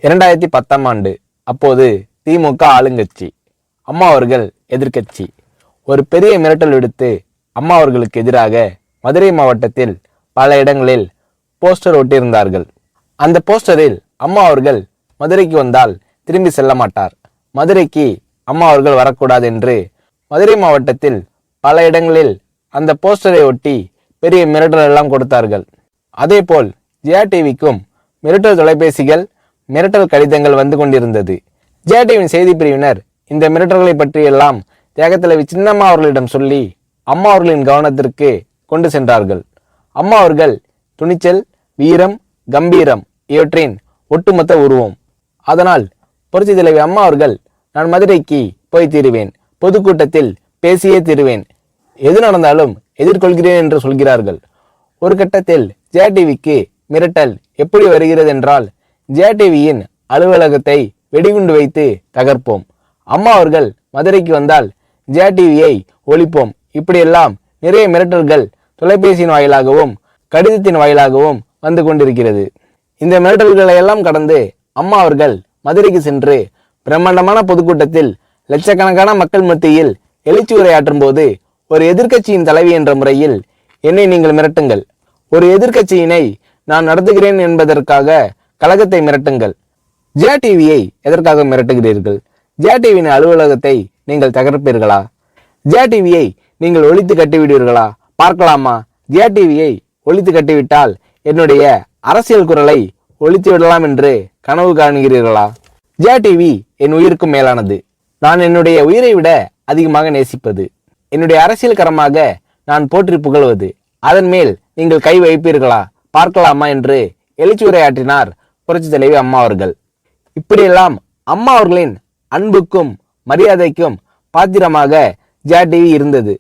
2010ஆம் ஆண்டு. அப்போது திமுக ஆளுங்கட்சி, அம்மா அவர்கள் எதிர்க்கட்சி. ஒரு பெரிய மிரட்டல் விடுத்து அம்மா அவர்களுக்கு எதிராக மதுரை மாவட்டத்தில் பல இடங்களில் போஸ்டர் ஒட்டியிருந்தார்கள். அந்த போஸ்டரில் அம்மா அவர்கள் மதுரைக்கு வந்தால் திரும்பி செல்ல மாட்டார், மதுரைக்கு அம்மா அவர்கள் வரக்கூடாது என்று மதுரை மாவட்டத்தில் பல இடங்களில் அந்த போஸ்டரை ஒட்டி பெரிய மிரட்டல் எல்லாம் கொடுத்தார்கள். அதேபோல் ஜெயா டிவிக்கும் மிரட்டல் தொலைபேசிகள், மிரட்டல் கடிதங்கள் வந்து கொண்டிருந்தது. ஜெயா டிவியின் செய்தி பிரிவினர் இந்த மிரட்டல்களை பற்றியெல்லாம் தியாகத்தலைவி சின்னம்மா அவர்களிடம் சொல்லி அம்மா அவர்களின் கவனத்திற்கு கொண்டு சென்றார்கள். அம்மா அவர்கள் துணிச்சல், வீரம், கம்பீரம் இவற்றின் ஒட்டுமொத்த உருவம். அதனால் புரட்சி தலைவி அம்மா அவர்கள், நான் மதுரைக்கு போய் தீருவேன், பொதுக்கூட்டத்தில் பேசியே தீருவேன், எது நடந்தாலும் எதிர்கொள்கிறேன் என்று சொல்கிறார்கள். ஒரு கட்டத்தில் ஜெயா டிவிக்கு மிரட்டல் எப்படி வருகிறது என்றால், ஜெயா டிவியின் அலுவலகத்தை வெடிகுண்டு வைத்து தகர்ப்போம், அம்மா அவர்கள் மதுரைக்கு வந்தால் ஜெயா டிவியை ஒழிப்போம், இப்படியெல்லாம் நிறைய மிரட்டல்கள் தொலைபேசியின் வாயிலாகவும் கடிதத்தின் வாயிலாகவும் வந்து கொண்டிருக்கிறது. இந்த மிரட்டல்களை எல்லாம் கடந்து அம்மா அவர்கள் மதுரைக்கு சென்று பிரம்மாண்டமான பொதுக்கூட்டத்தில் லட்சக்கணக்கான மக்கள் மத்தியில் எழுச்சி உரையாற்றும் போது, ஒரு எதிர்க்கட்சியின் தலைவி என்ற முறையில் என்னை நீங்கள் மிரட்டுங்கள், ஒரு எதிர்க்கட்சியினை நான் நடத்துகிறேன் என்பதற்காக கழகத்தை மிரட்டுங்கள், ஜெயா டிவியை எதற்காக மிரட்டுகிறீர்கள், ஜெயா டிவியின் அலுவலகத்தை நீங்கள் தகர்ப்பீர்களா, ஜெயா டிவியை நீங்கள் ஒழித்து கட்டிவிடுவீர்களா, பார்க்கலாமா, ஜெயா டிவியை ஒழித்து கட்டிவிட்டால் என்னுடைய அரசியல் குரலை ஒழித்து விடலாம் என்று கனவு காணுகிறீர்களா? ஜெயா டிவி என் உயிருக்கும் மேலானது, நான் என்னுடைய உயிரை விட அதிகமாக நேசிப்பது, என்னுடைய அரசியல் கரமாக நான் போற்றி புகழ்வது, அதன் மேல் நீங்கள் கை வைப்பீர்களா, பார்க்கலாமா என்று எழுச்சி உரையாற்றினார் புரட்சி தலைவி அம்மா அவர்கள். இப்படியெல்லாம் அம்மா அவர்களின் அன்புக்கும் மரியாதைக்கும் பாத்திரமாக ஜெயா டிவி இருந்தது.